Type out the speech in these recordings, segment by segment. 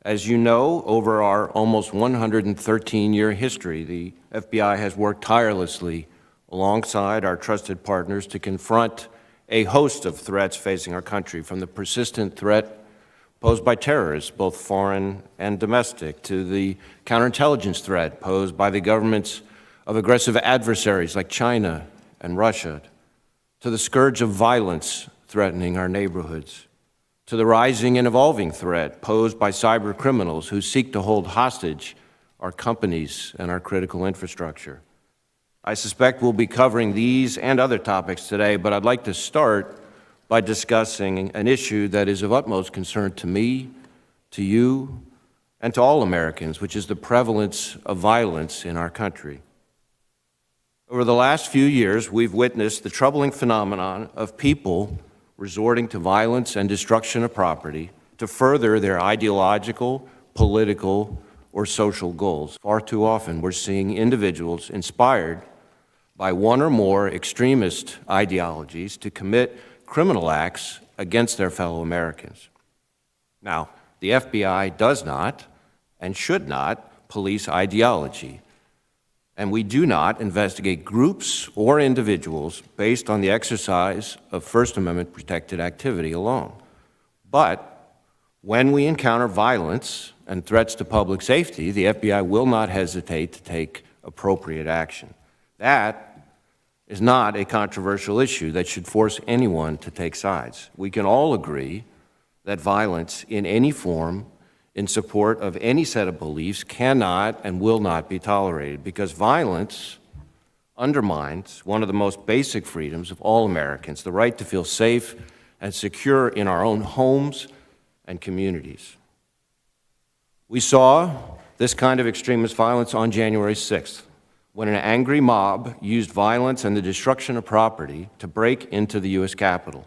As you know, over our almost 113-year history, the FBI has worked tirelessly alongside our trusted partners to confront a host of threats facing our country, from the persistent threat posed by terrorists, both foreign and domestic, to the counterintelligence threat posed by the governments of aggressive adversaries like China and Russia, to the scourge of violence threatening our neighborhoods, to the rising and evolving threat posed by cyber criminals who seek to hold hostage our companies and our critical infrastructure. I suspect we'll be covering these and other topics today, but I'd like to start by discussing an issue that is of utmost concern to me, to you, and to all Americans, which is the prevalence of violence in our country. Over the last few years, we've witnessed the troubling phenomenon of people resorting to violence and destruction of property to further their ideological, political, or social goals. Far too often, we're seeing individuals inspired by one or more extremist ideologies to commit criminal acts against their fellow Americans. Now, the FBI does not and should not police ideology, and we do not investigate groups or individuals based on the exercise of First Amendment protected activity alone. But when we encounter violence and threats to public safety, the FBI will not hesitate to take appropriate action. That is not a controversial issue that should force anyone to take sides. We can all agree that violence in any form in support of any set of beliefs cannot and will not be tolerated, because violence undermines one of the most basic freedoms of all Americans, the right to feel safe and secure in our own homes and communities. We saw this kind of extremist violence on January 6th, when an angry mob used violence and the destruction of property to break into the U.S. Capitol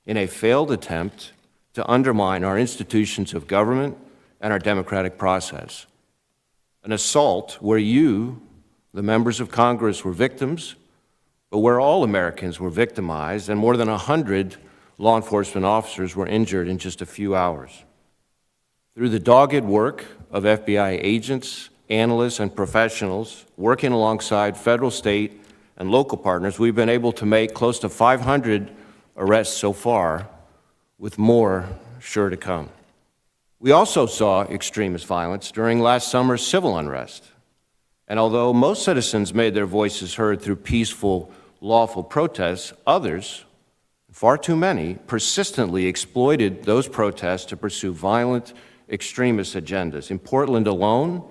in a failed attempt to undermine our institutions of government and our democratic process. An assault where you, the members of Congress, were victims, but where all Americans were victimized, and more than 100 law enforcement officers were injured in just a few hours. Through the dogged work of FBI agents, analysts, and professionals working alongside federal, state, and local partners, we've been able to make close to 500 arrests so far, with more sure to come. We also saw extremist violence during last summer's civil unrest. And although most citizens made their voices heard through peaceful, lawful protests, others, far too many, persistently exploited those protests to pursue violent extremist agendas. In Portland alone,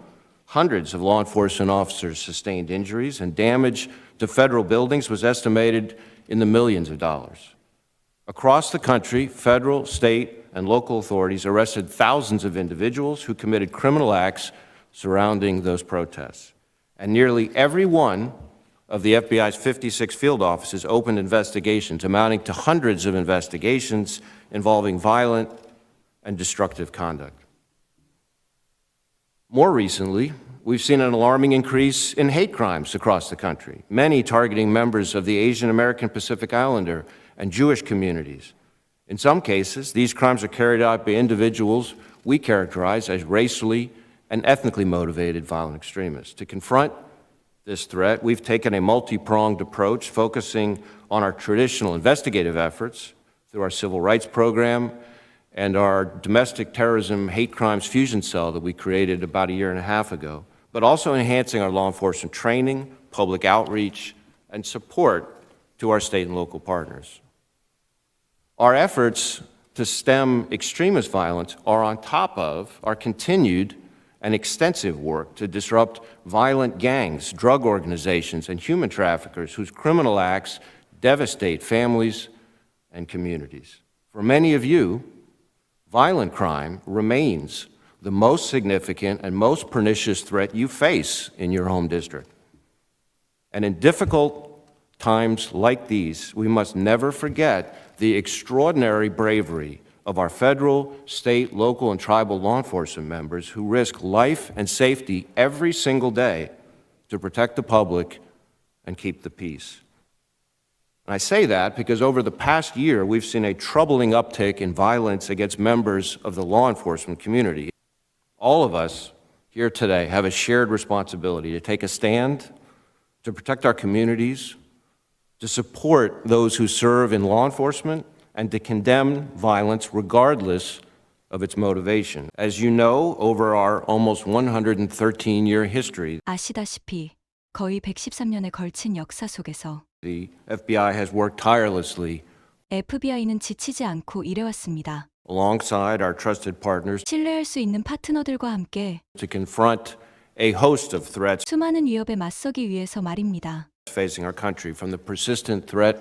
hundreds of law enforcement officers sustained injuries, and damage to federal buildings was estimated in the millions of dollars. Across the country, federal, state, and local authorities arrested thousands of individuals who committed criminal acts surrounding those protests. And nearly every one of the FBI's 56 field offices opened investigations, amounting to hundreds of investigations involving violent and destructive conduct. More recently, we've seen an alarming increase in hate crimes across the country, many targeting members of the Asian American, Pacific Islander, and Jewish communities. In some cases, these crimes are carried out by individuals we characterize as racially and ethnically motivated violent extremists. To confront this threat, we've taken a multi-pronged approach, focusing on our traditional investigative efforts through our civil rights program and our domestic terrorism hate crimes fusion cell that we created about a year and a half ago, but also enhancing our law enforcement training, public outreach, and support to our state and local partners. Our efforts to stem extremist violence are on top of our continued and extensive work to disrupt violent gangs, drug organizations, and human traffickers whose criminal acts devastate families and communities. For many of you, violent crime remains the most significant and most pernicious threat you face in your home district. And in difficult times like these, we must never forget the extraordinary bravery of our federal, state, local, and tribal law enforcement members who risk life and safety every single day to protect the public and keep the peace. And I say that because over the past year, we've seen a troubling uptick in violence against members of the law enforcement community. All of us here today have a shared responsibility to take a stand, to protect our communities, to support those who serve in law enforcement, and to condemn violence regardless of its motivation. As you know, over our almost 113-year history, 아시다시피 거의 113년에 걸친 역사 속에서 the FBI has worked tirelessly FBI는 지치지 않고 일해왔습니다. alongside our trusted partners 신뢰할 수 있는 파트너들과 함께 to confront a host of threats 수많은 위협에 맞서기 위해서 말입니다. facing our country, from the persistent threat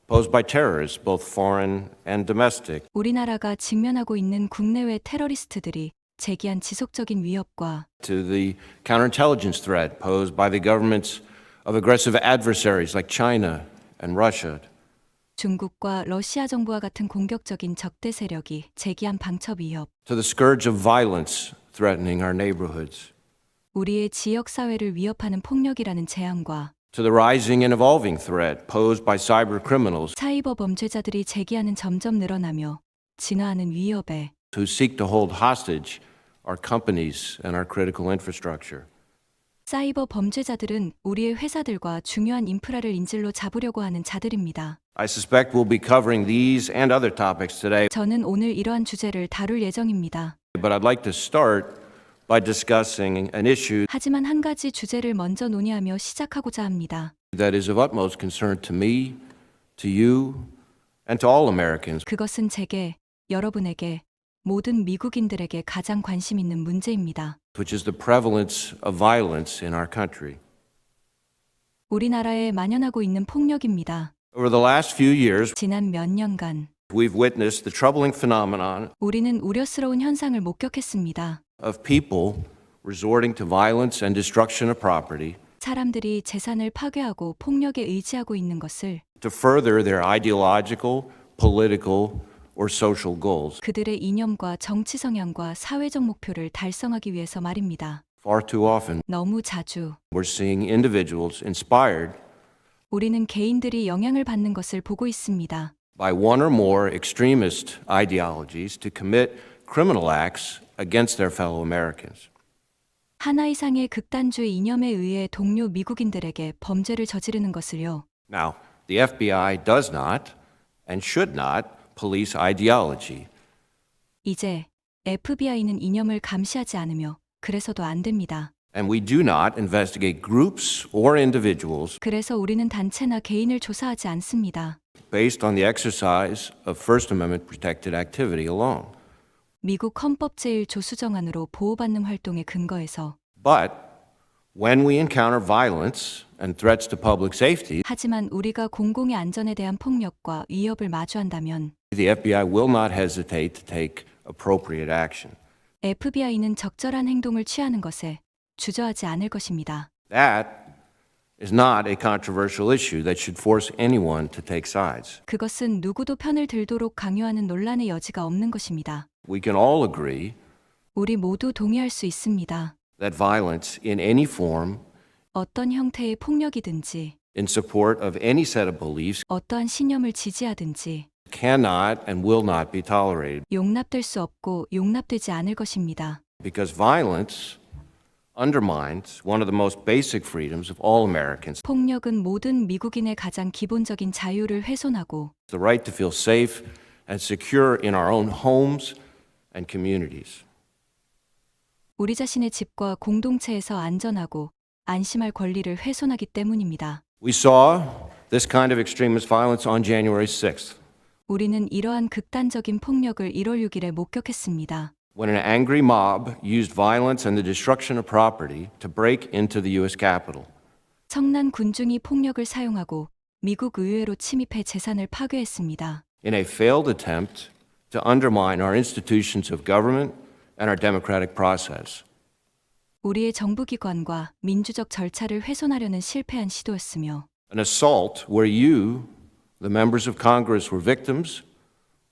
posed by terrorists, both foreign and domestic, 우리나라가 직면하고 있는 국내외 테러리스트들이 제기한 지속적인 위협과 to the counterintelligence threat posed by the governments of aggressive adversaries like China and Russia, 중국과 러시아 정부와 같은 공격적인 적대 세력이 제기한 방첩 위협, to the scourge of violence threatening our neighborhoods, 우리의 지역 사회를 위협하는 폭력이라는 재앙과 to the rising and evolving threat posed by cyber criminals 사이버 범죄자들이 제기하는 점점 늘어나며 진화하는 위협에 who seek to hold hostage our companies and our critical infrastructure. 사이버 범죄자들은 우리의 회사들과 중요한 인프라를 인질로 잡으려고 하는 자들입니다. I suspect we'll be covering these and other topics today, 저는 오늘 이러한 주제를 다룰 예정입니다. but I'd like to start by discussing an issue 하지만 한 가지 주제를 먼저 논의하며 시작하고자 합니다. that is of utmost concern to me, to you, and to all Americans, 그것은 제게, 여러분에게, 모든 미국인들에게 가장 관심 있는 문제입니다. which is the prevalence of violence in our country. 우리나라에 만연하고 있는 폭력입니다. Over the last few years, 지난 몇 년간 we've witnessed the troubling phenomenon 우리는 우려스러운 현상을 목격했습니다. of people resorting to violence and destruction of property 사람들이 재산을 파괴하고 폭력에 의지하고 있는 것을 to further their ideological, political, or social goals. 그들의 이념과 정치 성향과 사회적 목표를 달성하기 위해서 말입니다. Far too often, 너무 자주 we're seeing individuals inspired 우리는 개인들이 영향을 받는 것을 보고 있습니다. by one or more extremist ideologies to commit criminal acts against their fellow Americans. 하나 이상의 극단주의 이념에 의해 동료 미국인들에게 범죄를 저지르는 것을요. Now, the FBI does not and should not police ideology. 이제 FBI는 이념을 감시하지 않으며 그래서도 안 됩니다. And we do not investigate groups or individuals 그래서 우리는 단체나 개인을 조사하지 않습니다. based on the exercise of First Amendment protected activity alone. 미국 헌법 제1조수정안으로 보호받는 활동에 근거해서 But when we encounter violence and threats to public safety, 하지만 우리가 공공의 안전에 대한 폭력과 위협을 마주한다면 the FBI will not hesitate to take appropriate action. FBI는 적절한 행동을 취하는 것에 주저하지 않을 것입니다. That is not a controversial issue that should force anyone to take sides. 그것은 누구도 편을 들도록 강요하는 논란의 여지가 없는 것입니다. We can all agree 우리 모두 동의할 수 있습니다. that violence in any form, 어떤 형태의 폭력이든지 in support of any set of beliefs, 어떠한 신념을 지지하든지 cannot and will not be tolerated 용납될 수 없고 용납되지 않을 것입니다. because violence undermines one of the most basic freedoms of all Americans, 폭력은 모든 미국인의 가장 기본적인 자유를 훼손하고 the right to feel safe and secure in our own homes and communities. 우리 자신의 집과 공동체에서 안전하고 안심할 권리를 훼손하기 때문입니다. We saw this kind of extremist violence on January 6th, 우리는 이러한 극단적인 폭력을 1월 6일에 목격했습니다. when an angry mob used violence and the destruction of property to break into the U.S. Capitol. 청난 군중이 폭력을 사용하고 미국 의회로 침입해 재산을 파괴했습니다. In a failed attempt to undermine our institutions of government and our democratic process. 우리의 정부기관과 민주적 절차를 훼손하려는 실패한 시도였으며 An assault where you, the members of Congress, were victims,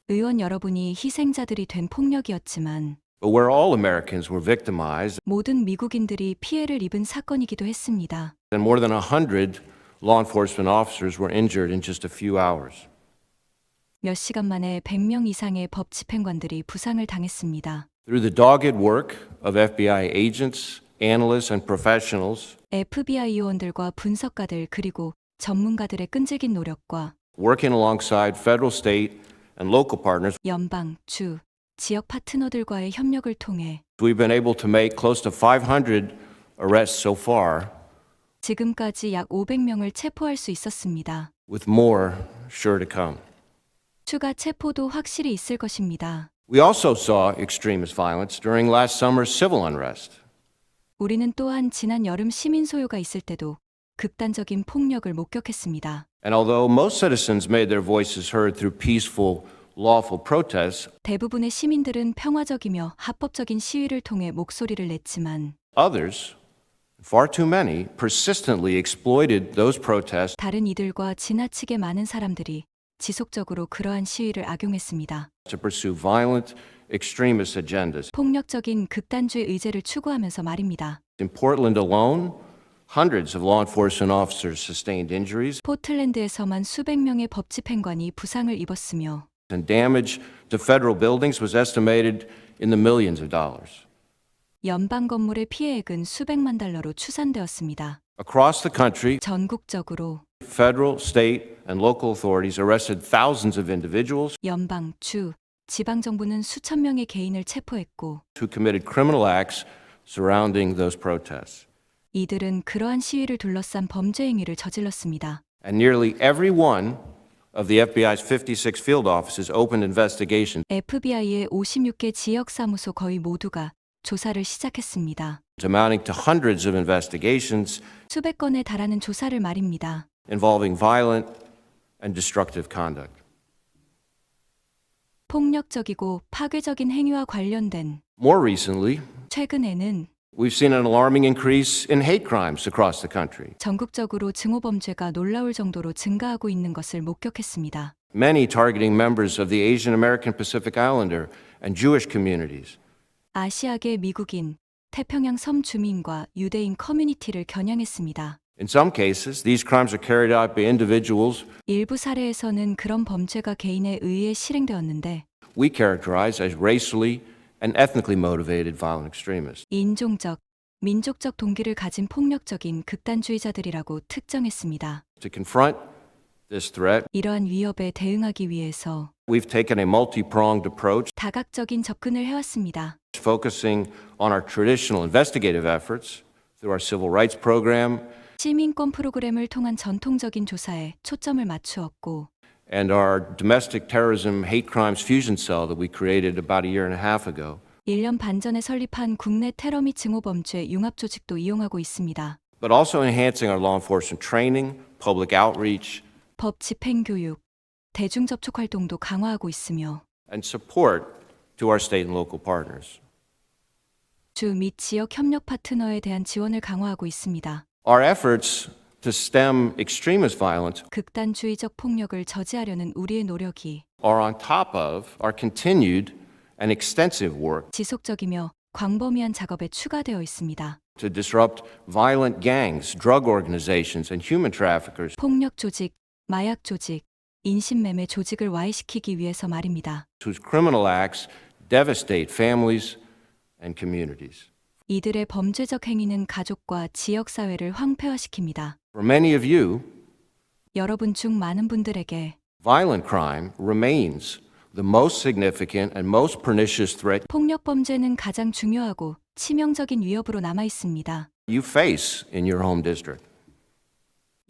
의원 여러분이 희생자들이 된 폭력이었지만 but where all Americans were victimized 모든 미국인들이 피해를 입은 사건이기도 했습니다. and more than 100 law enforcement officers were injured in just a few hours. 몇 시간 만에 100명 이상의 법 집행관들이 부상을 당했습니다. Through the dogged work of FBI agents, analysts, and professionals FBI 요원들과 분석가들 그리고 전문가들의 끈질긴 노력과 working alongside federal, state, and local partners, 연방, 주, 지역 파트너들과의 협력을 통해 we've been able to make close to 500 arrests so far, 지금까지 약 500명을 체포할 수 있었습니다. with more sure to come. 추가 체포도 확실히 있을 것입니다. We also saw extremist violence during last summer's civil unrest. 우리는 또한 지난 여름 시민 소요가 있을 때도 극단적인 폭력을 목격했습니다. And although most citizens made their voices heard through peaceful, lawful protests, 대부분의 시민들은 평화적이며 합법적인 시위를 통해 목소리를 냈지만 others, far too many, persistently exploited those protests 다른 이들과 지나치게 많은 사람들이 지속적으로 그러한 시위를 악용했습니다. to pursue violent, extremist agendas. 폭력적인 극단주의 의제를 추구하면서 말입니다. In Portland alone, hundreds of law enforcement officers sustained injuries 포틀랜드에서만 수백 명의 법 집행관이 부상을 입었으며 and damage to federal buildings was estimated in the millions of dollars. 연방 건물의 피해액은 수백만 달러로 추산되었습니다. Across the country, 전국적으로 federal, state, and local authorities arrested thousands of individuals 연방, 주, 지방 정부는 수천 명의 개인을 체포했고 who committed criminal acts surrounding those protests. 이들은 그러한 시위를 둘러싼 범죄 행위를 저질렀습니다. And nearly every one of the FBI's 56 field offices opened investigations FBI의 56개 지역 사무소 거의 모두가 조사를 시작했습니다. amounting to hundreds of investigations 수백 건에 달하는 조사를 말입니다. involving violent and destructive conduct. 폭력적이고 파괴적인 행위와 관련된 More recently, 최근에는 we've seen an alarming increase in hate crimes across the country. 전국적으로 증오범죄가 놀라울 정도로 증가하고 있는 것을 목격했습니다. Many targeting members of the Asian American Pacific Islander and Jewish communities. 아시아계 미국인, 태평양 섬 주민과 유대인 커뮤니티를 겨냥했습니다. In some cases, these crimes are carried out by individuals 일부 사례에서는 그런 범죄가 개인에 의해 실행되었는데 we characterize as racially and ethnically motivated violent extremists. 인종적, 민족적 동기를 가진 폭력적인 극단주의자들이라고 특정했습니다. To confront this threat, 이러한 위협에 대응하기 위해서 we've taken a multi-pronged approach, 다각적인 접근을 해왔습니다. focusing on our traditional investigative efforts through our civil rights program 시민권 프로그램을 통한 전통적인 조사에 초점을 맞추었고 and our domestic terrorism hate crimes fusion cell that we created about a year and a half ago. 1년 반 전에 설립한 국내 테러 및 증오범죄 융합 조직도 이용하고 있습니다. But also enhancing our law enforcement training, public outreach, 법 집행 교육, 대중 접촉 활동도 강화하고 있으며 and support to our state and local partners. 주 및 지역 협력 파트너에 대한 지원을 강화하고 있습니다. Our efforts to stem extremist violence 극단주의적 폭력을 저지하려는 우리의 노력이 are on top of our continued and extensive work 지속적이며 광범위한 작업에 추가되어 있습니다. to disrupt violent gangs, drug organizations, and human traffickers 폭력 조직, 마약 조직, 인신매매 조직을 와해시키기 위해서 말입니다. whose criminal acts devastate families and communities. 이들의 범죄적 행위는 가족과 지역 사회를 황폐화시킵니다. For many of you, 여러분 중 많은 분들에게 violent crime remains the most significant and most pernicious threat 폭력 범죄는 가장 중요하고 치명적인 위협으로 남아 있습니다. you face in your home district.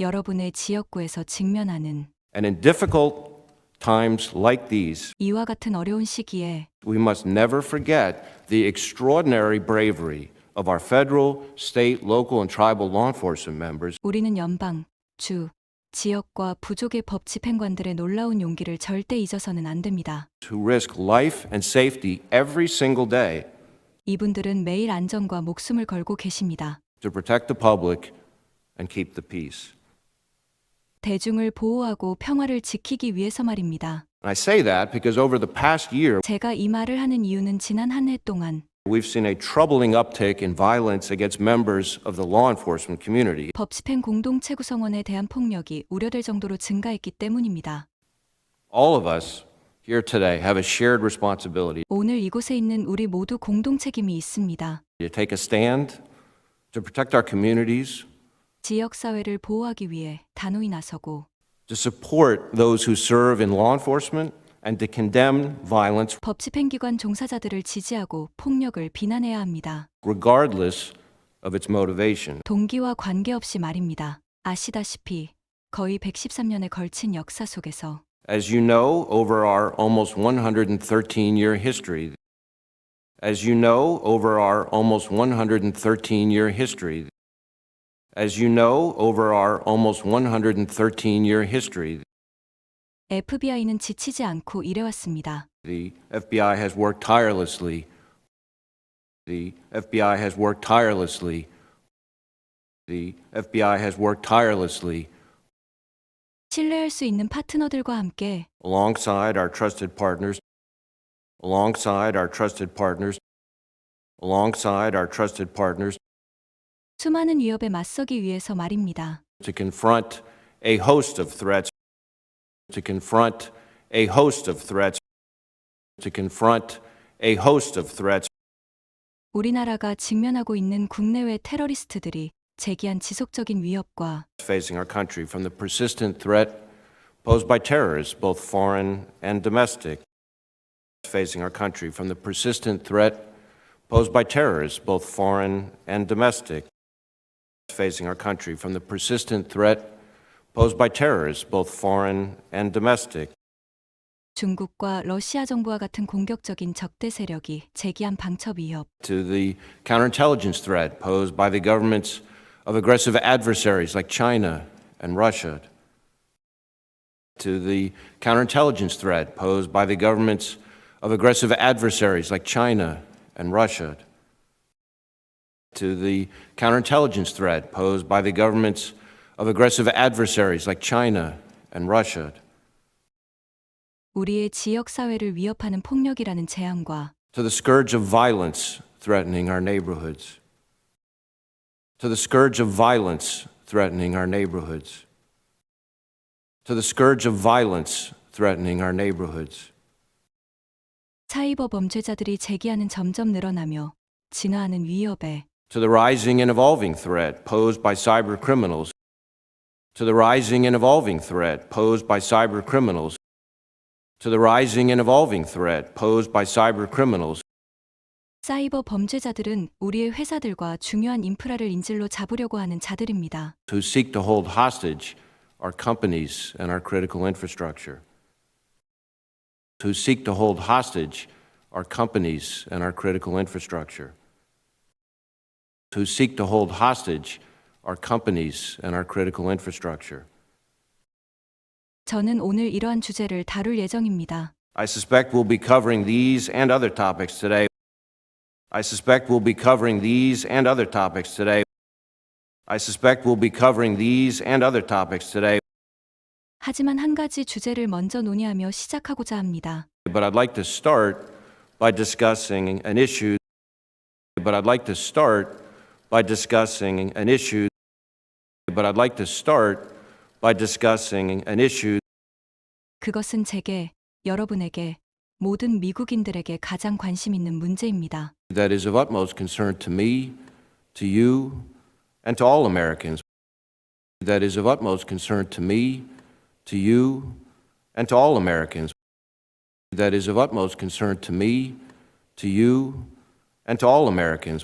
여러분의 지역구에서 직면하는 And in difficult times like these, 이와 같은 어려운 시기에 we must never forget the extraordinary bravery of our federal, state, local, and tribal law enforcement members 우리는 연방, 주, 지역과 부족의 법 집행관들의 놀라운 용기를 절대 잊어서는 안 됩니다. who risk life and safety every single day 이분들은 매일 안전과 목숨을 걸고 계십니다. to protect the public and keep the peace. 대중을 보호하고 평화를 지키기 위해서 말입니다. And I say that because over the past year, 제가 이 말을 하는 이유는 지난 한 해 동안 we've seen a troubling uptick in violence against members of the law enforcement community. 법 집행 공동체 구성원에 대한 폭력이 우려될 정도로 증가했기 때문입니다. All of us here today have a shared responsibility 오늘 이곳에 있는 우리 모두 공동 책임이 있습니다. to take a stand, to protect our communities, 지역사회를 보호하기 위해 단호히 나서고 to support those who serve in law enforcement, and to condemn violence 법 집행기관 종사자들을 지지하고 폭력을 비난해야 합니다. regardless of its motivation. 동기와 관계없이 말입니다. 아시다시피 거의 113년에 걸친 역사 속에서 As you know, over our almost 113-year history, as you know, over our almost 113-year history, as you know, over our almost 113-year history, FBI는 지치지 않고 일해왔습니다. the FBI has worked tirelessly. The FBI has worked tirelessly. The FBI has worked tirelessly 신뢰할 수 있는 파트너들과 함께 alongside our trusted partners, alongside our trusted partners, alongside our trusted partners, 수많은 위협에 맞서기 위해서 말입니다. to confront a host of threats, to confront a host of threats, to confront a host of threats 우리나라가 직면하고 있는 국내외 테러리스트들이 제기한 지속적인 위협과 facing our country from the persistent threat posed by terrorists, both foreign and domestic, facing our country from the persistent threat posed by terrorists, both foreign and domestic, facing our country from the persistent threat posed by terrorists, both foreign and domestic, 중국과 러시아 정부와 같은 공격적인 적대 세력이 제기한 방첩 위협, to the counterintelligence threat posed by the governments of aggressive adversaries like China and Russia, to the counterintelligence threat posed by the governments of aggressive adversaries like China and Russia, to the counterintelligence threat posed by the governments of aggressive adversaries like China and Russia, 우리의 지역 사회를 위협하는 폭력이라는 재앙과 to the scourge of violence threatening our neighborhoods, to the scourge of violence threatening our neighborhoods, to the scourge of violence threatening our neighborhoods, 사이버 범죄자들이 제기하는 점점 늘어나며 진화하는 위협에 to the rising and evolving threat posed by cyber criminals, to the rising and evolving threat posed by cyber criminals, to the rising and evolving threat posed by cyber criminals, 사이버 범죄자들은 우리의 회사들과 중요한 인프라를 인질로 잡으려고 하는 자들입니다. who seek to hold hostage our companies and our critical infrastructure, who seek to hold hostage our companies and our critical infrastructure, who seek to hold hostage our companies and our critical infrastructure. 저는 오늘 이러한 주제를 다룰 예정입니다. I suspect we'll be covering these and other topics today. I suspect we'll be covering these and other topics today. I suspect we'll be covering these and other topics today. 하지만 한 가지 주제를 먼저 논의하며 시작하고자 합니다. But I'd like to start by discussing an issue. But I'd like to start by discussing an issue. But I'd like to start by discussing an issue 그것은 제게, 여러분에게, 모든 미국인들에게 가장 관심 있는 문제입니다. that is of utmost concern to me, to you, and to all Americans. That is of utmost concern to me, to you, and to all Americans. That is of utmost concern to me, to you, and to all Americans,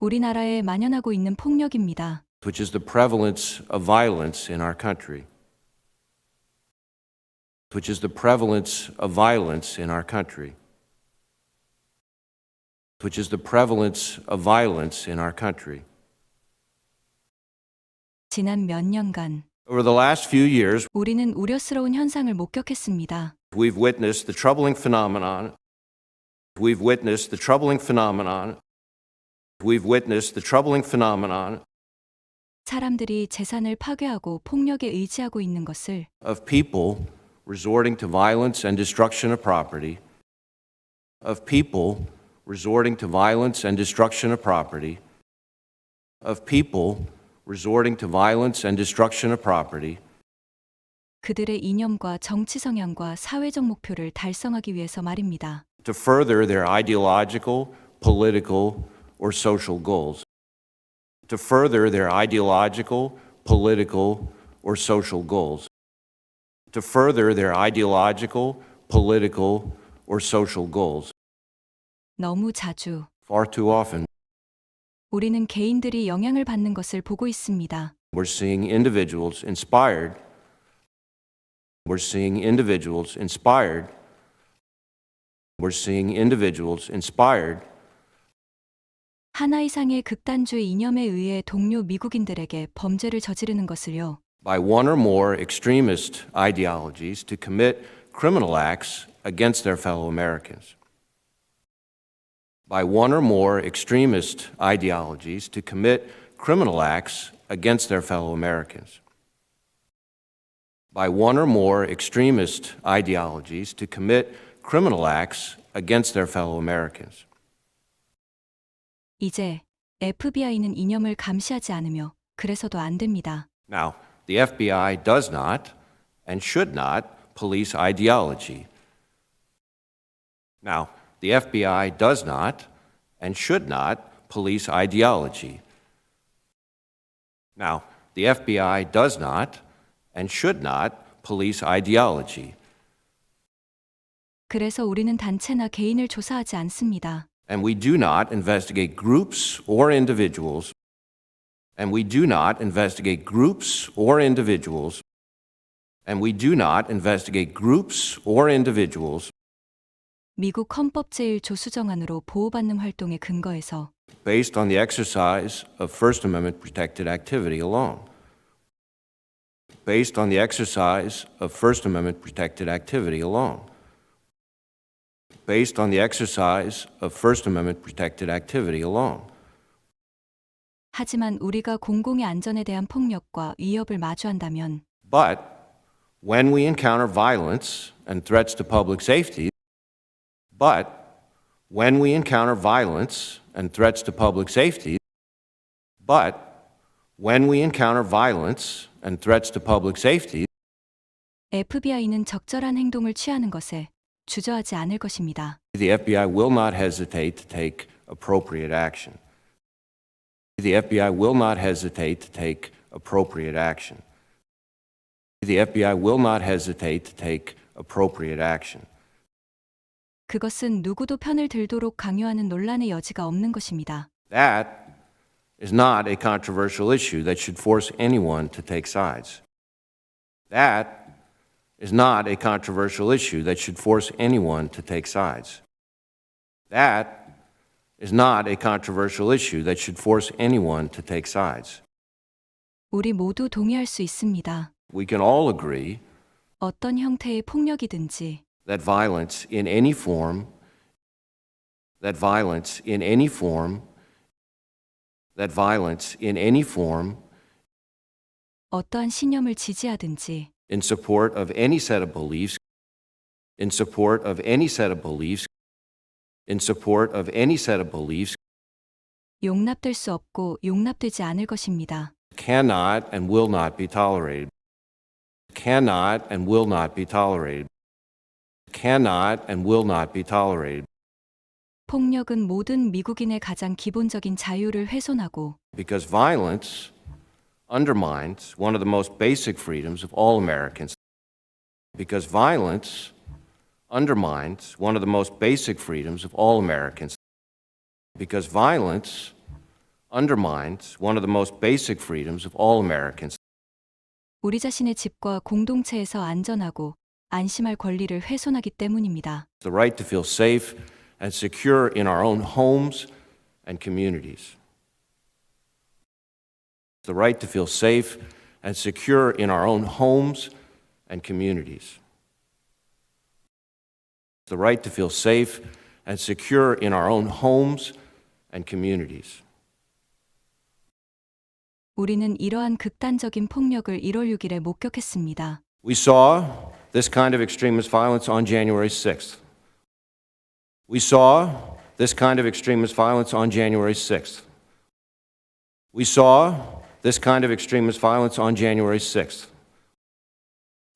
우리나라에 만연하고 있는 폭력입니다. which is the prevalence of violence in our country. Which is the prevalence of violence in our country. Which is the prevalence of violence in our country. 지난 몇 년간 Over the last few years, 우리는 우려스러운 현상을 목격했습니다. we've witnessed the troubling phenomenon. We've witnessed the troubling phenomenon. We've witnessed the troubling phenomenon 사람들이 재산을 파괴하고 폭력에 의지하고 있는 것을 of people resorting to violence and destruction of property, of people resorting to violence and destruction of property, of people resorting to violence and destruction of property, 그들의 이념과 정치 성향과 사회적 목표를 달성하기 위해서 말입니다. to further their ideological, political, or social goals. To further their ideological, political, or social goals. To further their ideological, political, or social goals. 너무 자주 Far too often, 우리는 개인들이 영향을 받는 것을 보고 있습니다. we're seeing individuals inspired. We're seeing individuals inspired. We're seeing individuals inspired 하나 이상의 극단주의 이념에 의해 동료 미국인들에게 범죄를 저지르는 것을요. by one or more extremist ideologies to commit criminal acts against their fellow Americans. By one or more extremist ideologies to commit criminal acts against their fellow Americans. By one or more extremist ideologies to commit criminal acts against their fellow Americans. 이제 FBI는 이념을 감시하지 않으며 그래서도 안 됩니다. Now, the FBI does not and should not police ideology. Now, the FBI does not and should not police ideology. Now, the FBI does not and should not police ideology. 그래서 우리는 단체나 개인을 조사하지 않습니다. And we do not investigate groups or individuals. And we do not investigate groups or individuals. And we do not investigate groups or individuals 미국 헌법 제1조 수정안으로 보호받는 활동에 근거해서 based on the exercise of First Amendment protected activity alone. Based on the exercise of First Amendment protected activity alone. Based on the exercise of First Amendment protected activity alone. 하지만 우리가 공공의 안전에 대한 폭력과 위협을 마주한다면 But when we encounter violence and threats to public safety, but when we encounter violence and threats to public safety, but when we encounter violence and threats to public safety, FBI는 적절한 행동을 취하는 것에 주저하지 않을 것입니다. the FBI will not hesitate to take appropriate action. The FBI will not hesitate to take appropriate action. The FBI will not hesitate to take appropriate action. 그것은 누구도 편을 들도록 강요하는 논란의 여지가 없는 것입니다. That is not a controversial issue that should force anyone to take sides. That is not a controversial issue that should force anyone to take sides. That is not a controversial issue that should force anyone to take sides. 우리 모두 동의할 수 있습니다. We can all agree 어떤 형태의 폭력이든지 that violence in any form, that violence in any form, that violence in any form, 어떠한 신념을 지지하든지 in support of any set of beliefs, in support of any set of beliefs, in support of any set of beliefs, 용납될 수 없고 용납되지 않을 것입니다. cannot and will not be tolerated. Cannot and will not be tolerated. Cannot and will not be tolerated. 폭력은 모든 미국인의 가장 기본적인 자유를 훼손하고 Because violence undermines one of the most basic freedoms of all Americans. Because violence undermines one of the most basic freedoms of all Americans. Because violence undermines one of the most basic freedoms of all Americans. 우리 자신의 집과 공동체에서 안전하고 안심할 권리를 훼손하기 때문입니다. The right to feel safe and secure in our own homes and communities. The right to feel safe and secure in our own homes and communities. The right to feel safe and secure in our own homes and communities. 우리는 이러한 극단적인 폭력을 1월 6일에 목격했습니다. We saw this kind of extremist violence on January 6th. We saw this kind of extremist violence on January 6th. We saw this kind of extremist violence on January 6th.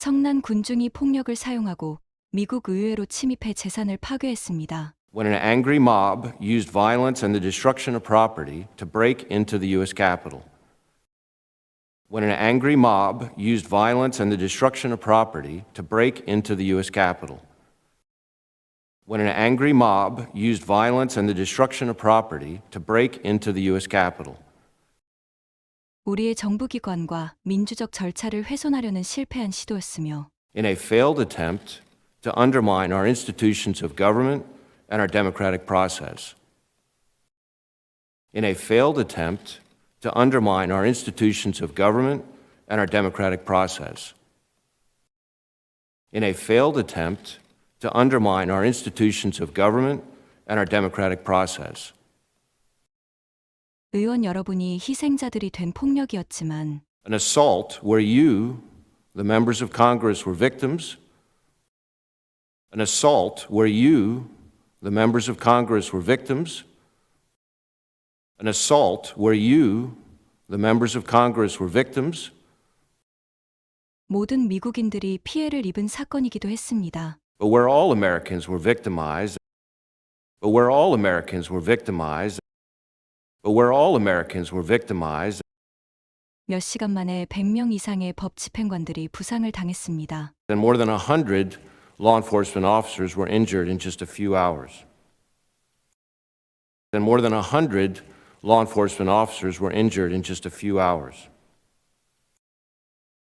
청난 군중이 폭력을 사용하고 미국 의회로 침입해 재산을 파괴했습니다. When an angry mob used violence and the destruction of property to break into the U.S. Capitol. When an angry mob used violence and the destruction of property to break into the U.S. Capitol. When an angry mob used violence and the destruction of property to break into the U.S. Capitol. 우리의 정부기관과 민주적 절차를 훼손하려는 실패한 시도였으며 In a failed attempt to undermine our institutions of government and our democratic process. In a failed attempt to undermine our institutions of government and our democratic process. In a failed attempt to undermine our institutions of government and our democratic process. 의원 여러분이 희생자들이 된 폭력이었지만 An assault where you, the members of Congress, were victims. An assault where you, the members of Congress, were victims. An assault where you, the members of Congress, were victims. 모든 미국인들이 피해를 입은 사건이기도 했습니다. But where all Americans were victimized. But where all Americans were victimized. But where all Americans were victimized. 몇 시간 만에 100명 이상의 법 집행관들이 부상을 당했습니다. And more than 100 law enforcement officers were injured in just a few hours. And more than 100 law enforcement officers were injured in just a few hours.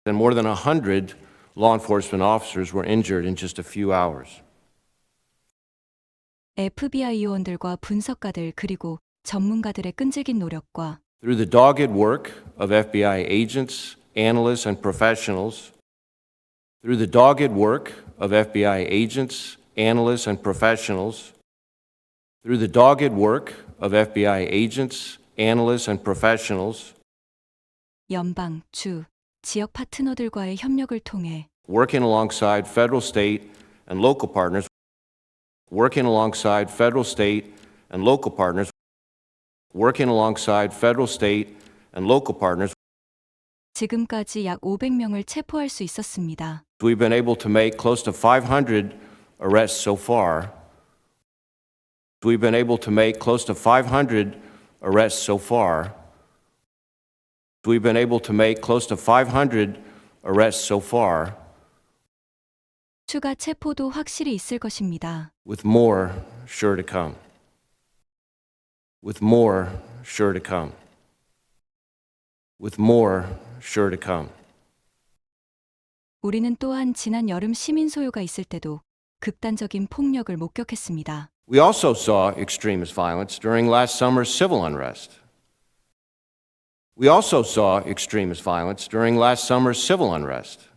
And more than 100 law enforcement officers were injured in just a few hours. FBI 요원들과 분석가들 그리고 전문가들의 끈질긴 노력과 Through the dogged work of FBI agents, analysts, and professionals, through the dogged work of FBI agents, analysts, and professionals, through the dogged work of FBI agents, analysts, and professionals, 연방, 주, 지역 파트너들과의 협력을 통해 working alongside federal, state, and local partners, working alongside federal, state, and local partners, working alongside federal, state, and local partners, 지금까지 약 500명을 체포할 수 있었습니다. we've been able to make close to 500 arrests so far. We've been able to make close to 500 arrests so far. We've been able to make close to 500 arrests so far, 추가 체포도 확실히 있을 것입니다. with more sure to come. With more sure to come. With more sure to come. 우리는 또한 지난 여름 시민 소요가 있을 때도 극단적인 폭력을 목격했습니다. We also saw extremist violence during last summer's civil unrest. We also saw extremist violence during last summer's civil unrest.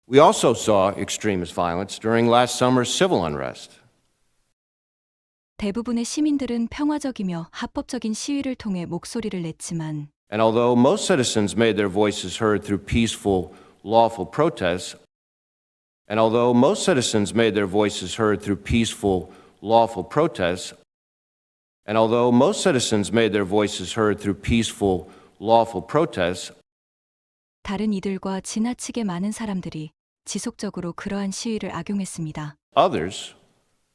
We also saw extremist violence during last summer's civil unrest. 대부분의 시민들은 평화적이며 합법적인 시위를 통해 목소리를 냈지만 And although most citizens made their voices heard through peaceful, lawful protests, and although most citizens made their voices heard through peaceful, lawful protests, and although most citizens made their voices heard through peaceful, lawful protests, 다른 이들과 지나치게 많은 사람들이 지속적으로 그러한 시위를 악용했습니다. others,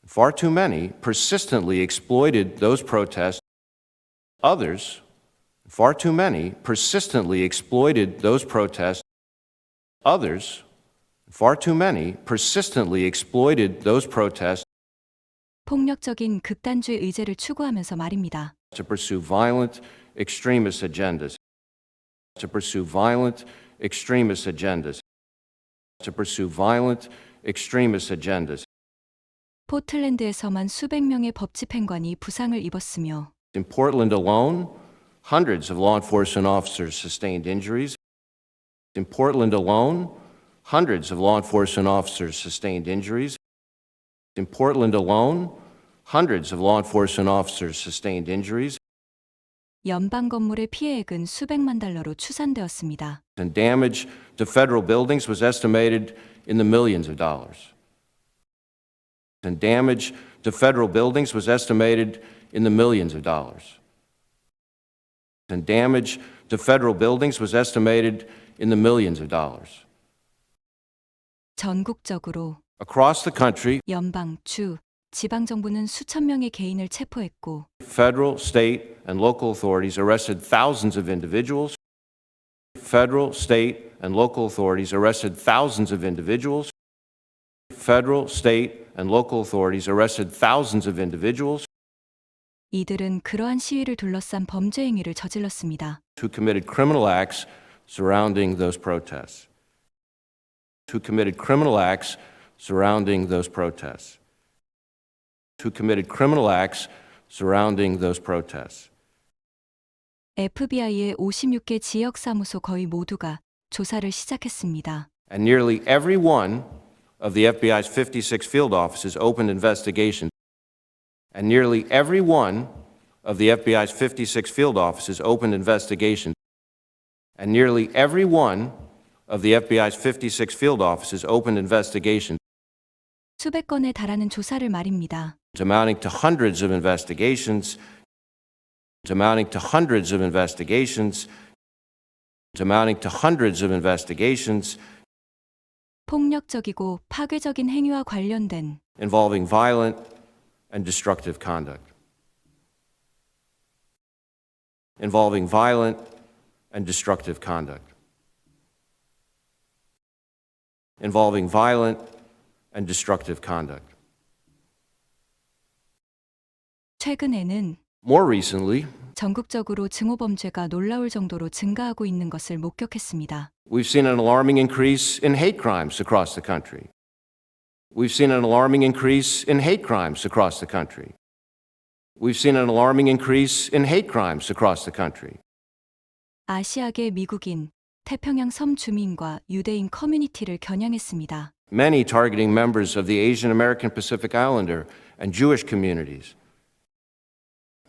far too many, persistently exploited those protests. Others, far too many, persistently exploited those protests. Others, far too many, persistently exploited those protests 폭력적인 극단주의 의제를 추구하면서 말입니다. to pursue violent extremist agendas. To pursue violent extremist agendas. To pursue violent extremist agendas. 포틀랜드에서만 수백 명의 법 집행관이 부상을 입었으며 In Portland alone, hundreds of law enforcement officers sustained injuries. In Portland alone, hundreds of law enforcement officers sustained injuries. In Portland alone, hundreds of law enforcement officers sustained injuries. 연방 건물의 피해액은 수백만 달러로 추산되었습니다. And damage to federal buildings was estimated in the millions of dollars. And damage to federal buildings was estimated in the millions of dollars. And damage to federal buildings was estimated in the millions of dollars. 전국적으로 Across the country, 연방, 주, 지방 정부는 수천 명의 개인을 체포했고 federal, state, and local authorities arrested thousands of individuals. Federal, state, and local authorities arrested thousands of individuals. Federal, state, and local authorities arrested thousands of individuals 이들은 그러한 시위를 둘러싼 범죄 행위를 저질렀습니다. who committed criminal acts surrounding those protests. Who committed criminal acts surrounding those protests. Who committed criminal acts surrounding those protests. FBI의 56개 지역 사무소 거의 모두가 조사를 시작했습니다. And nearly every one of the FBI's 56 field offices opened investigations. And nearly every one of the FBI's 56 field offices opened investigations. And nearly every one of the FBI's 56 field offices opened investigations 수백 건에 달하는 조사를 말입니다. amounting to hundreds of investigations, amounting to hundreds of investigations, amounting to hundreds of investigations 폭력적이고 파괴적인 행위와 관련된 involving violent and destructive conduct. Involving violent and destructive conduct. Involving violent and destructive conduct. 최근에는 More recently, 전국적으로 증오범죄가 놀라울 정도로 증가하고 있는 것을 목격했습니다. we've seen an alarming increase in hate crimes across the country. We've seen an alarming increase in hate crimes across the country. We've seen an alarming increase in hate crimes across the country. 아시아계 미국인, 태평양 섬 주민과 유대인 커뮤니티를 겨냥했습니다. Many targeting members of the Asian American Pacific Islander and Jewish communities.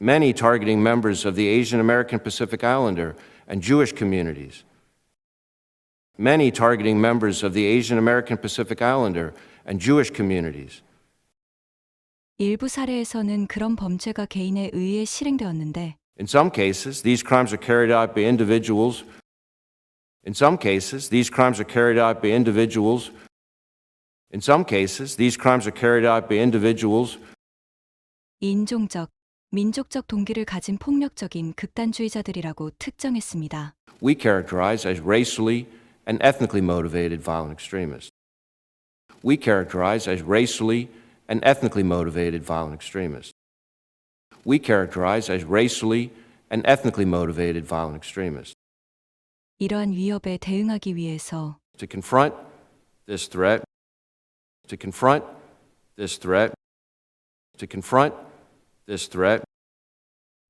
Many targeting members of the Asian American Pacific Islander and Jewish communities. Many targeting members of the Asian American Pacific Islander and Jewish communities. 일부 사례에서는 그런 범죄가 개인에 의해 실행되었는데 In some cases, these crimes are carried out by individuals. In some cases, these crimes are carried out by individuals. In some cases, these crimes are carried out by individuals 인종적, 민족적 동기를 가진 폭력적인 극단주의자들이라고 특정했습니다. we characterize as racially and ethnically motivated violent extremists. We characterize as racially and ethnically motivated violent extremists. We characterize as racially and ethnically motivated violent extremists. 이러한 위협에 대응하기 위해서 To confront this threat, to confront this threat, to confront this threat,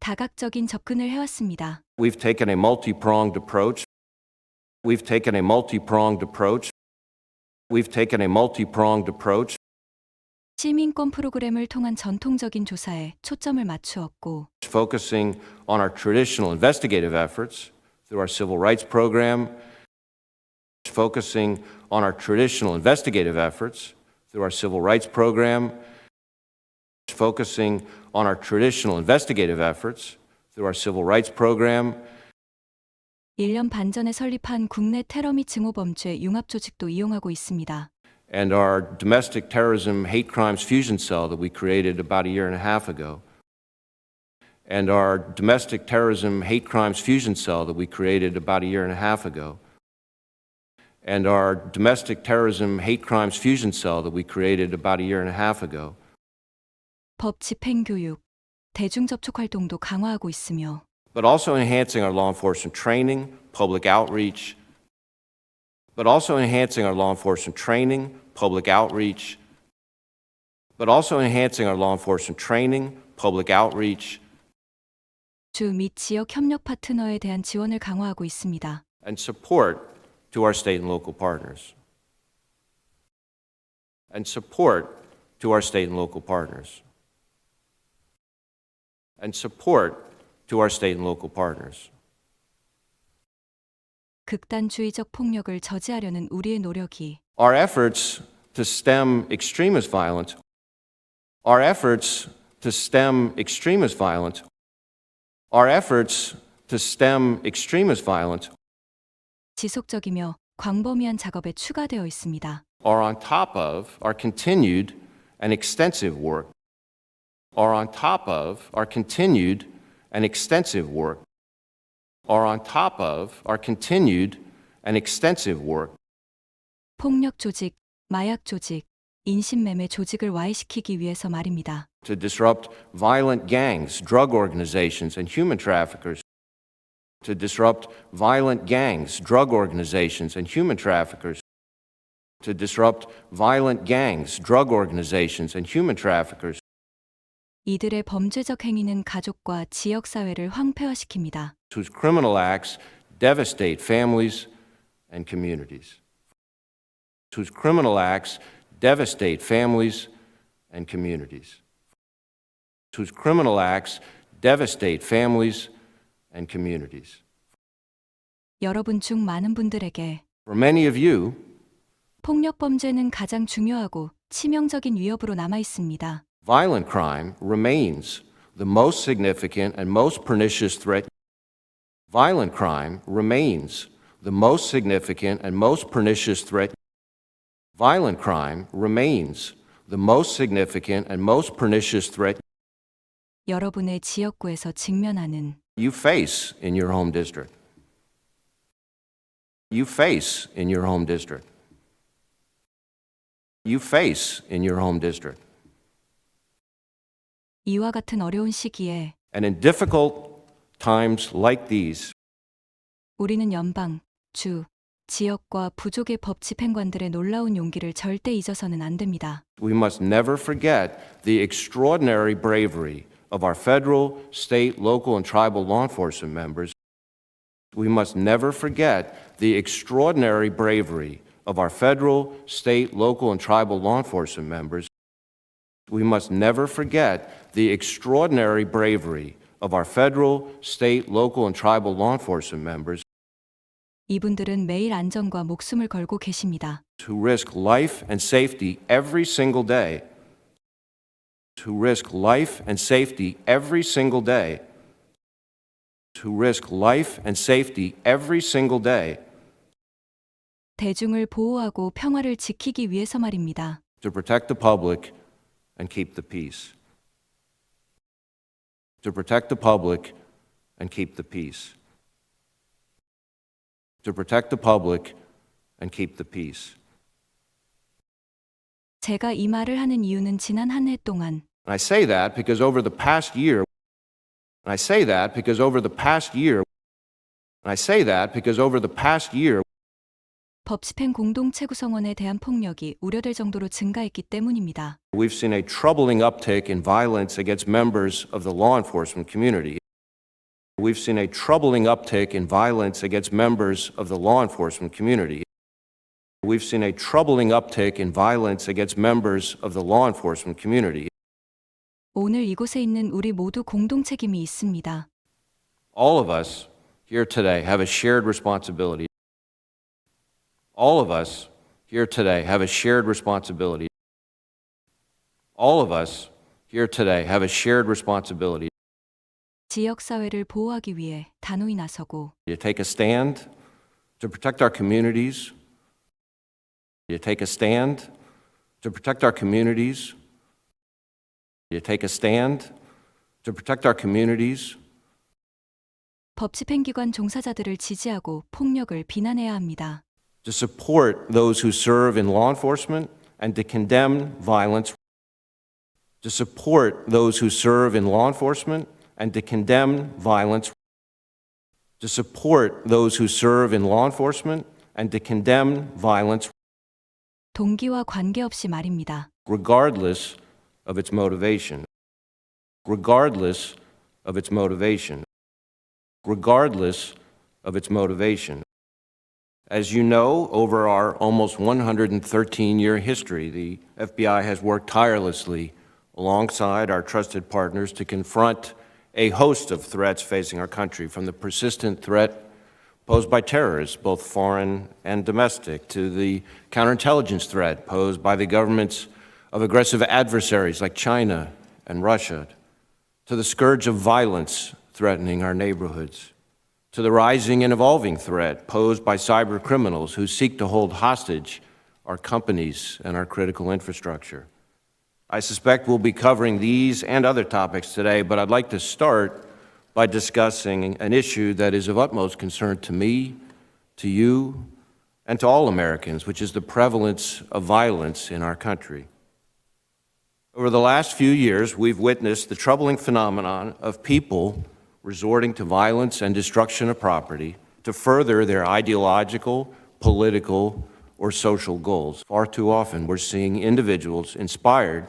다각적인 접근을 해왔습니다. we've taken a multi-pronged approach. We've taken a multi-pronged approach. We've taken a multi-pronged approach. 시민권 프로그램을 통한 전통적인 조사에 초점을 맞추었고 Focusing on our traditional investigative efforts through our civil rights program, focusing on our traditional investigative efforts through our civil rights program, focusing on our traditional investigative efforts through our civil rights program, 1년 반 전에 설립한 국내 테러 및 증오범죄 융합조직도 이용하고 있습니다. and our domestic terrorism hate crimes fusion cell that we created about a year and a half ago, and our domestic terrorism hate crimes fusion cell that we created about a year and a half ago, and our domestic terrorism hate crimes fusion cell that we created about a year and a half ago. 법 집행교육, 대중접촉 활동도 강화하고 있으며 But also enhancing our law enforcement training, public outreach, but also enhancing our law enforcement training, public outreach, but also enhancing our law enforcement training, public outreach, 주 및 지역 협력 파트너에 대한 지원을 강화하고 있습니다. and support to our state and local partners. And support to our state and local partners. And support to our state and local partners. 극단주의적 폭력을 저지하려는 우리의 노력이 Our efforts to stem extremist violence, our efforts to stem extremist violence, our efforts to stem extremist violence 지속적이며 광범위한 작업에 추가되어 있습니다. are on top of our continued and extensive work, are on top of our continued and extensive work, are on top of our continued and extensive work 폭력 조직, 마약 조직, 인신매매 조직을 와해시키기 위해서 말입니다. to disrupt violent gangs, drug organizations, and human traffickers, to disrupt violent gangs, drug organizations, and human traffickers, to disrupt violent gangs, drug organizations, and human traffickers, 이들의 범죄적 행위는 가족과 지역 사회를 황폐화시킵니다. whose criminal acts devastate families and communities, whose criminal acts devastate families and communities, whose criminal acts devastate families and communities. 여러분 중 많은 분들에게 For many of you, 폭력 범죄는 가장 중요하고 치명적인 위협으로 남아 있습니다. violent crime remains the most significant and most pernicious threat. Violent crime remains the most significant and most pernicious threat. Violent crime remains the most significant and most pernicious threat 여러분의 지역구에서 직면하는 you face in your home district. You face in your home district. You face in your home district. 이와 같은 어려운 시기에 And in difficult times like these, 우리는 연방, 주, 지역과 부족의 법 집행관들의 놀라운 용기를 절대 잊어서는 안 됩니다. we must never forget the extraordinary bravery of our federal, state, local, and tribal law enforcement members. We must never forget the extraordinary bravery of our federal, state, local, and tribal law enforcement members. We must never forget the extraordinary bravery of our federal, state, local, and tribal law enforcement members 이분들은 매일 안전과 목숨을 걸고 계십니다. who risk life and safety every single day, who risk life and safety every single day, who risk life and safety every single day 대중을 보호하고 평화를 지키기 위해서 말입니다. to protect the public and keep the peace. To protect the public and keep the peace. To protect the public and keep the peace. 제가 이 말을 하는 이유는 지난 한 해 동안 And I say that because over the past year, and I say that because over the past year, and I say that because over the past year, 법 집행 공동체 구성원에 대한 폭력이 우려될 정도로 증가했기 때문입니다. we've seen a troubling uptick in violence against members of the law enforcement community. We've seen a troubling uptick in violence against members of the law enforcement community. We've seen a troubling uptick in violence against members of the law enforcement community. 오늘 이곳에 있는 우리 모두 공동 책임이 있습니다. All of us here today have a shared responsibility. All of us here today have a shared responsibility. All of us here today have a shared responsibility 지역 사회를 보호하기 위해 단호히 나서고 to take a stand to protect our communities. To take a stand to protect our communities. To take a stand to protect our communities. 법 집행기관 종사자들을 지지하고 폭력을 비난해야 합니다. To support those who serve in law enforcement and to condemn violence. To support those who serve in law enforcement and to condemn violence. To support those who serve in law enforcement and to condemn violence 동기와 관계없이 말입니다. regardless of its motivation. Regardless of its motivation. Regardless of its motivation. As you know, over our almost 113-year history, the FBI has worked tirelessly alongside our trusted partners to confront a host of threats facing our country, from the persistent threat posed by terrorists, both foreign and domestic, to the counterintelligence threat posed by the governments of aggressive adversaries like China and Russia, to the scourge of violence threatening our neighborhoods, to the rising and evolving threat posed by cyber criminals who seek to hold hostage our companies, and our critical infrastructure. I suspect we'll be covering these and other topics today, but I'd like to start by discussing an issue that is of utmost concern to me, to you, and to all Americans, which is the prevalence of violence in our country. Over the last few years, we've witnessed the troubling phenomenon of people resorting to violence and destruction of property to further their ideological, political, or social goals. Far too often, we're seeing individuals inspired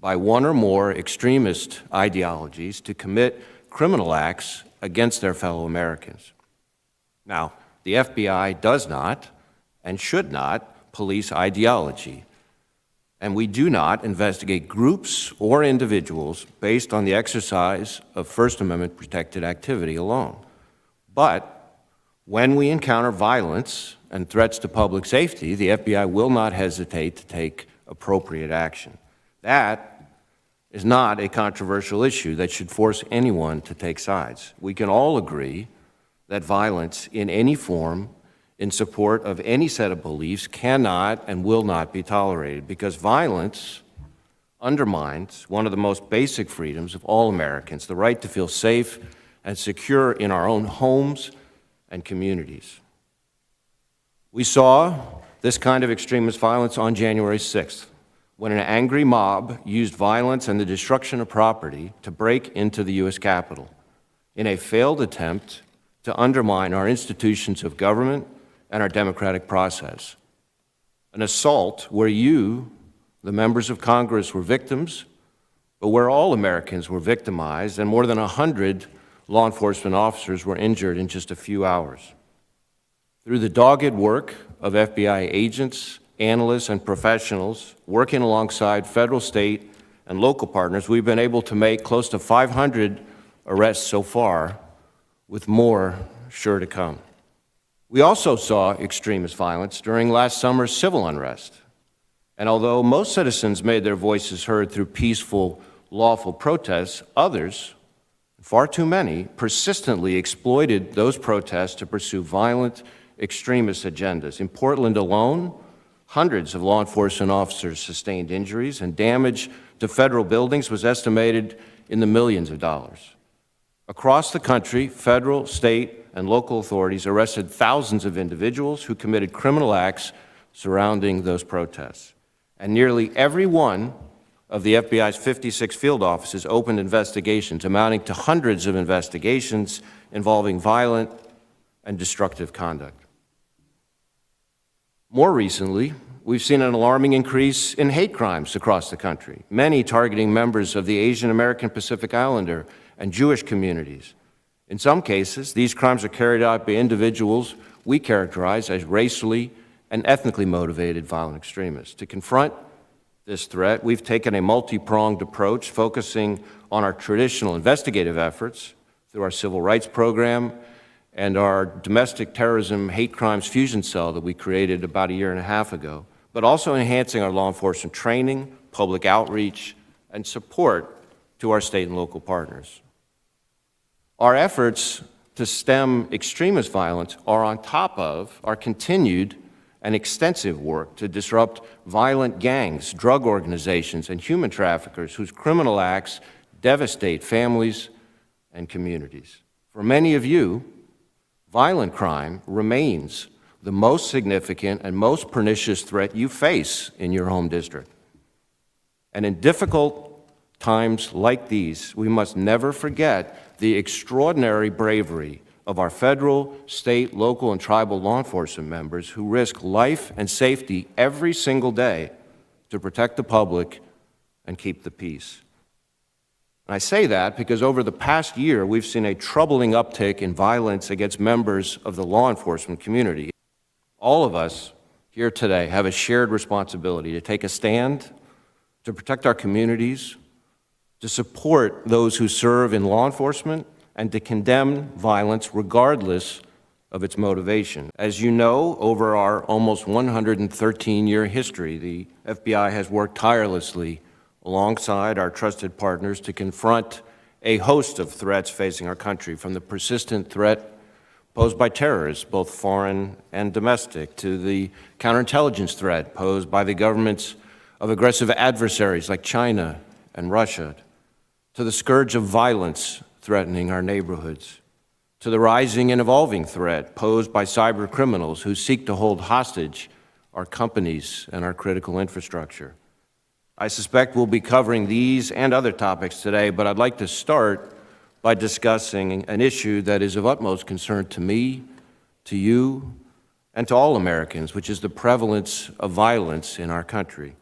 by one or more extremist ideologies to commit criminal acts against their fellow Americans. Now, the FBI does not and should not police ideology, and we do not investigate groups or individuals based on the exercise of First Amendment protected activity alone. But when we encounter violence and threats to public safety, the FBI will not hesitate to take appropriate action. That is not a controversial issue that should force anyone to take sides. We can all agree that violence in any form in support of any set of beliefs cannot and will not be tolerated, because violence undermines one of the most basic freedoms of all Americans, the right to feel safe and secure in our own homes and communities. We saw this kind of extremist violence on January 6th, when an angry mob used violence and the destruction of property to break into the U.S. Capitol in a failed attempt to undermine our institutions of government and our democratic process. An assault where you, the members of Congress, were victims, but where all Americans were victimized, and more than 100 law enforcement officers were injured in just a few hours. Through the dogged work of FBI agents, analysts, and professionals working alongside federal, state, and local partners, we've been able to make close to 500 arrests so far, with more sure to come. We also saw extremist violence during last summer's civil unrest. And although most citizens made their voices heard through peaceful, lawful protests, others, far too many, persistently exploited those protests to pursue violent extremist agendas. In Portland alone, hundreds of law enforcement officers sustained injuries, and damage to federal buildings was estimated in the millions of dollars. Across the country, federal, state, and local authorities arrested thousands of individuals who committed criminal acts surrounding those protests. And nearly every one of the FBI's 56 field offices opened investigations, amounting to hundreds of investigations involving violent and destructive conduct. More recently, we've seen an alarming increase in hate crimes across the country, many targeting members of the Asian American, Pacific Islander, and Jewish communities. In some cases, these crimes are carried out by individuals we characterize as racially and ethnically motivated violent extremists. To confront this threat, we've taken a multi-pronged approach, focusing on our traditional investigative efforts through our civil rights program and our domestic terrorism hate crimes fusion cell that we created about a year and a half ago, but also enhancing our law enforcement training, public outreach, and support to our state and local partners. Our efforts to stem extremist violence are on top of our continued and extensive work to disrupt violent gangs, drug organizations, and human traffickers whose criminal acts devastate families and communities. For many of you, violent crime remains the most significant and most pernicious threat you face in your home district. And in difficult times like these, we must never forget the extraordinary bravery of our federal, state, local, and tribal law enforcement members who risk life and safety every single day to protect the public and keep the peace. And I say that because over the past year, we've seen a troubling uptick in violence against members of the law enforcement community. All of us here today have a shared responsibility to take a stand, to protect our communities, to support those who serve in law enforcement, and to condemn violence regardless of its motivation. As you know, over our almost 113-year history, the FBI has worked tirelessly alongside our trusted partners to confront a host of threats facing our country, from the persistent threat posed by terrorists, both foreign and domestic, to the counterintelligence threat posed by the governments of aggressive adversaries like China and Russia, to the scourge of violence threatening our neighborhoods, to the rising and evolving threat posed by cyber criminals who seek to hold hostage our companies and our critical infrastructure. I suspect we'll be covering these and other topics today, but I'd like to start by discussing an issue that is of utmost concern to me, to you, and to all Americans, which is the prevalence of violence in our country.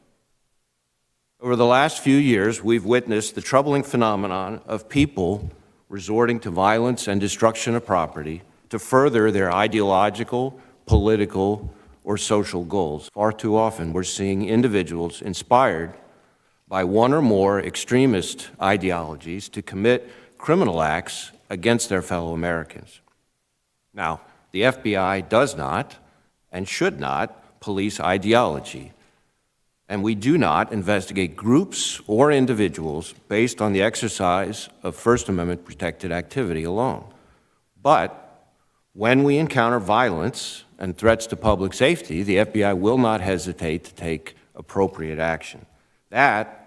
Over the last few years, we've witnessed the troubling phenomenon of people resorting to violence and destruction of property to further their ideological, political, or social goals. Far too often, we're seeing individuals inspired by one or more extremist ideologies to commit criminal acts against their fellow Americans. Now, the FBI does not and should not police ideology, and we do not investigate groups or individuals based on the exercise of First Amendment protected activity alone. But when we encounter violence and threats to public safety, the FBI will not hesitate to take appropriate action. That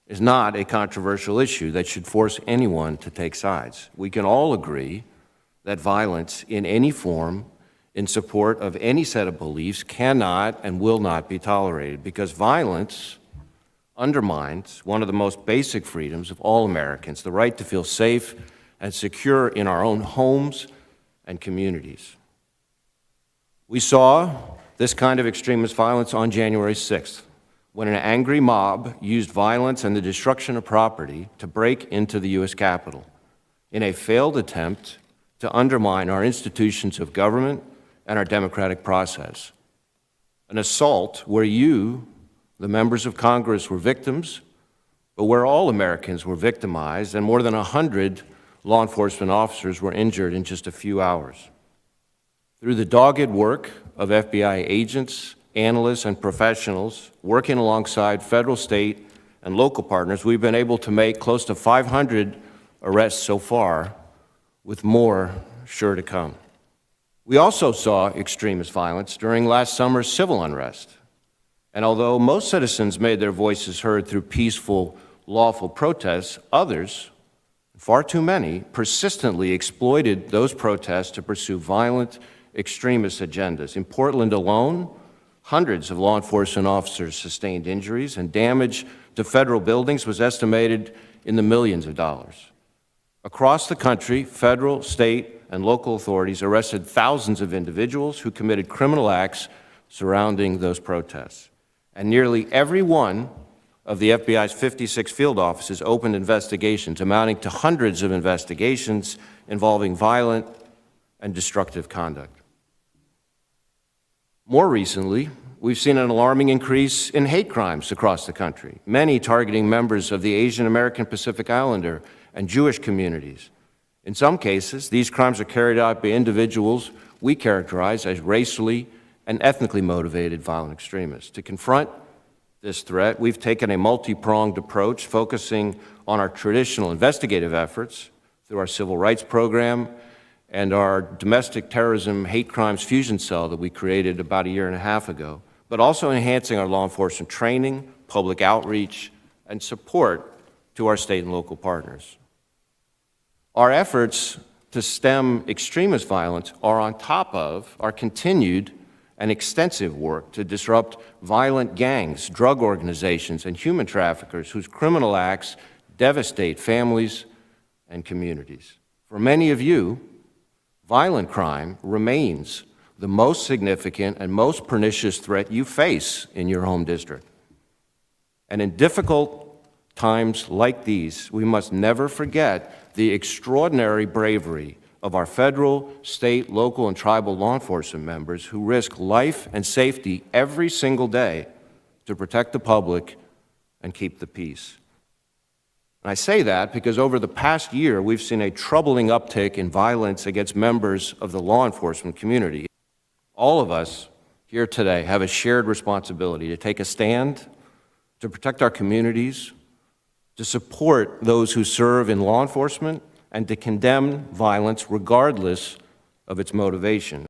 is not a controversial issue that should force anyone to take sides. We can all agree that violence in any form in support of any set of beliefs cannot and will not be tolerated, because violence undermines one of the most basic freedoms of all Americans, the right to feel safe and secure in our own homes and communities. We saw this kind of extremist violence on January 6th, when an angry mob used violence and the destruction of property to break into the U.S. Capitol in a failed attempt to undermine our institutions of government and our democratic process. An assault where you, the members of Congress, were victims, but where all Americans were victimized, and more than 100 law enforcement officers were injured in just a few hours. Through the dogged work of FBI agents, analysts, and professionals working alongside federal, state, and local partners, we've been able to make close to 500 arrests so far, with more sure to come. We also saw extremist violence during last summer's civil unrest. And although most citizens made their voices heard through peaceful, lawful protests, others, far too many, persistently exploited those protests to pursue violent extremist agendas. In Portland alone, hundreds of law enforcement officers sustained injuries, and damage to federal buildings was estimated in the millions of dollars. Across the country, federal, state, and local authorities arrested thousands of individuals who committed criminal acts surrounding those protests. And nearly every one of the FBI's 56 field offices opened investigations, amounting to hundreds of investigations involving violent and destructive conduct. More recently, we've seen an alarming increase in hate crimes across the country, many targeting members of the Asian American, Pacific Islander, and Jewish communities. In some cases, these crimes are carried out by individuals we characterize as racially and ethnically motivated violent extremists. To confront this threat, we've taken a multi-pronged approach, focusing on our traditional investigative efforts through our civil rights program and our domestic terrorism hate crimes fusion cell that we created about a year and a half ago, but also enhancing our law enforcement training, public outreach, and support to our state and local partners. Our efforts to stem extremist violence are on top of our continued and extensive work to disrupt violent gangs, drug organizations, and human traffickers whose criminal acts devastate families and communities. For many of you, violent crime remains the most significant and most pernicious threat you face in your home district. And in difficult times like these, we must never forget the extraordinary bravery of our federal, state, local, and tribal law enforcement members who risk life and safety every single day to protect the public and keep the peace. And I say that because over the past year, we've seen a troubling uptick in violence against members of the law enforcement community. All of us here today have a shared responsibility to take a stand, to protect our communities, to support those who serve in law enforcement, and to condemn violence regardless of its motivation.